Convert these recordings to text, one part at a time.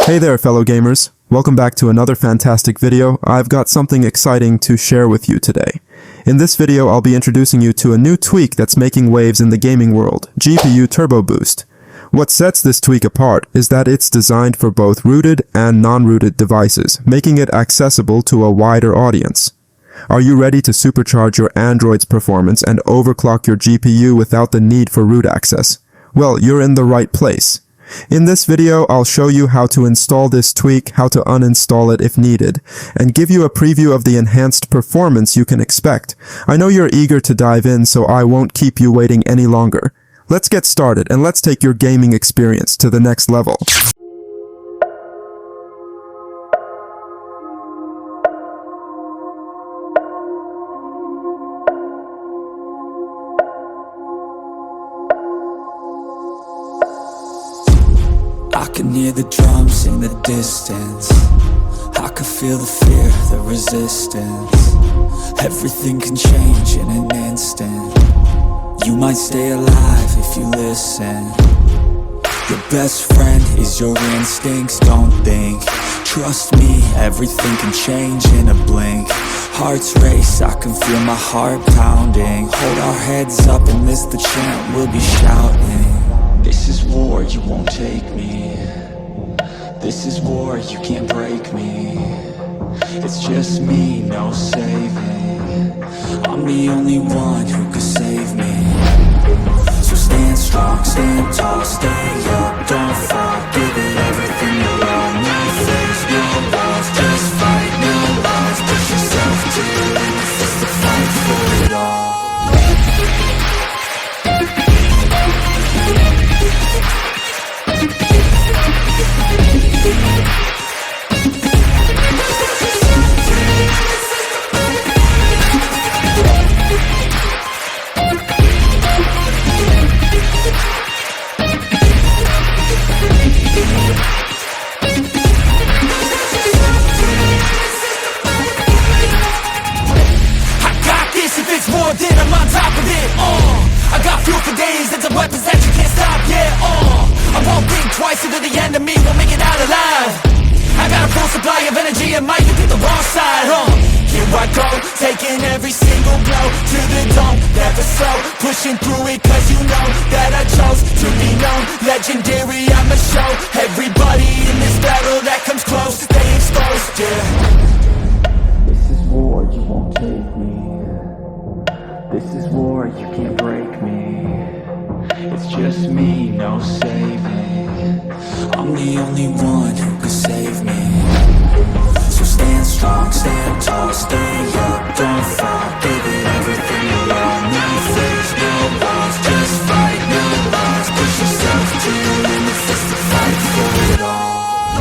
Hey there, fellow gamers. Welcome back to another fantastic video. I've got something exciting to share with you today. In this video, I'll be introducing you to a new tweak that's making waves in the gaming world, GPU Turbo Boost. What sets this tweak apart is that it's designed for both rooted and non-rooted devices, making it accessible to a wider audience. Are you ready to supercharge your Android's performance and overclock your GPU without the need for root access? Well, you're in the right place. In this video, I'll show you how to install this tweak, how to uninstall it if needed, and give you a preview of the enhanced performance you can expect. I know you're eager to dive in, so I won't keep you waiting any longer. Let's get started, and let's take your gaming experience to the next level. I can hear the drums in the distance. I can feel the fear, the resistance. Everything can change in an instant. You might stay alive if you listen. Your best friend is your instincts, don't think. Trust me, everything can change in a blink. Hearts race, I can feel my heart pounding. Hold our heads up and this the chant we'll be shouting. This is war, you won't take me. This is war, you can't break me. It's just me, no saving. I'm the only one who could save me. So stand strong, stand tall, stay up, don't fall. Give it everything you own. No fears, no walls, just fight, no lies. Push yourself to the limit, it's the fight for it all. I'm on top of it, I got fuel for days, it's a weapons that you can't stop, yeah, I won't think twice, either the enemy won't make it out alive. I got a full supply of energy and might hit the wrong side, Here I go, taking every single blow to the dome, never slow, pushing through it cause you know that I chose to be known, legendary, I'ma show everybody in this battle that comes close, stay exposed, yeah. This is war, you won't take me. This is war, you can't break me. It's just me, no saving. I'm the only one who could save me. So stand strong, stand tall, stay up, don't fall. Give it everything you own. No fears, no walls, just fight, no lies. Push yourself to the limit, it's the fight for it all.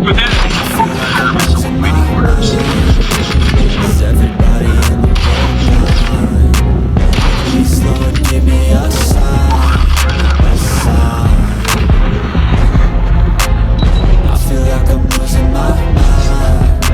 with enemy. Waiting orders. Is everybody in the world blind? Please, Lord, give me a sign, a sign. I feel like I'm losing my mind.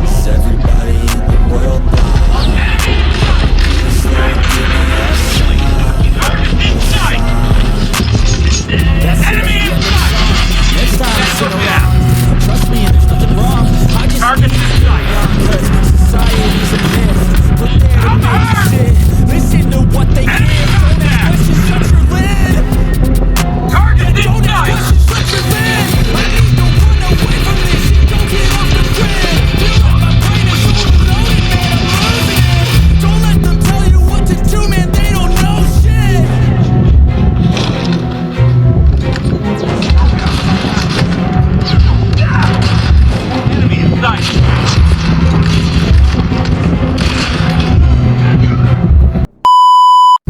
Is everybody in the world blind? Please, Lord, give me a sign, a sign. That's Enemy it. inside! Next time I sit Down. around, trust me, there's nothing wrong. I just Target in sight. cause society's a myth, but they're to make you sit. Listen to what they give. Don't ask questions, shut your lid. Target in Don't ask sight! questions, shut your lid. I need to run away from this shit. Don't get off the grid. Feel like my brain is overloaded, man. I'm losing it. Don't let them tell you what to do, man. They don't know shit. Enemy in sight!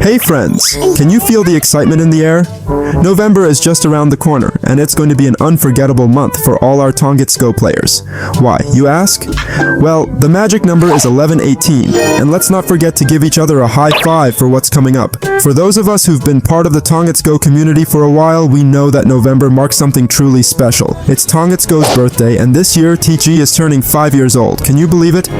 Hey friends, can you feel the excitement in the air? November is just around the corner, and it's going to be an unforgettable month for all our Tongits Go players. Why, you ask? Well, the magic number is 1118, and let's not forget to give each other a high five for what's coming up. For those of us who've been part of the Tongits Go community for a while, we know that November marks something truly special. It's Tongits Go's birthday, and this year, TG is turning 5 years old. Can you believe it?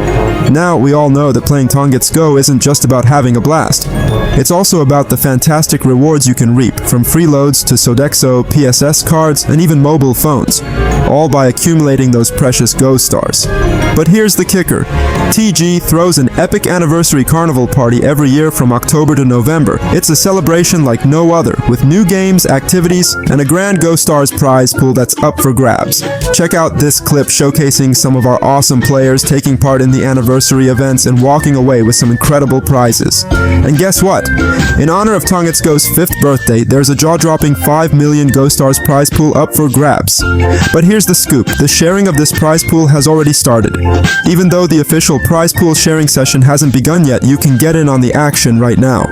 Now, we all know that playing Tongits Go isn't just about having a blast. It's also about the fantastic rewards you can reap, from freeloads to Sodexo, PSS cards, and even mobile phones, all by accumulating those precious Go stars. But here's the kicker. TG throws an epic anniversary carnival party every year from October to November. It's a celebration like no other, with new games, activities, and a grand Go Stars prize pool that's up for grabs. Check out this clip showcasing some of our awesome players taking part in the anniversary events and walking away with some incredible prizes. And guess what? In honor of Tongits Go's 5th birthday, there's a jaw-dropping 5 million Go Stars prize pool up for grabs. But here's the scoop, the sharing of this prize pool has already started. Even though the official prize pool sharing session hasn't begun yet, you can get in on the action right now.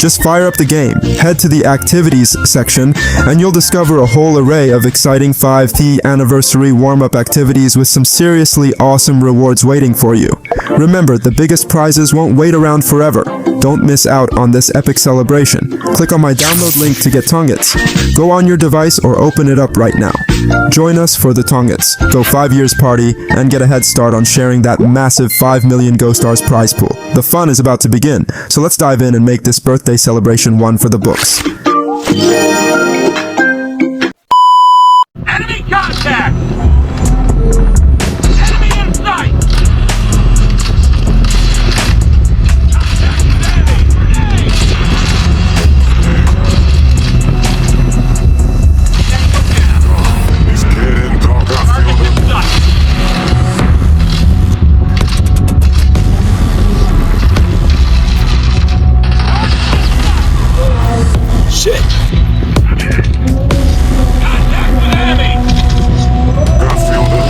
Just fire up the game, head to the activities section, and you'll discover a whole array of exciting 5th anniversary warm-up activities with some seriously awesome rewards waiting for you. Remember, the biggest prizes won't wait around forever. Don't miss out on this epic celebration. Click on my download link to get Tongits. Go on your device or open it up right now. Join us for the Tongits Go 5 years party and get a head start on sharing that massive 5 million Go Stars prize pool. The fun is about to begin, so let's dive in and make this birthday celebration one for the books. Enemy contact! Enemy in sight! Contact with enemy! Grenade! He's getting dark, I Target feel in the sight! Shit. Contact with enemy! I feel the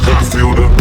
I feel the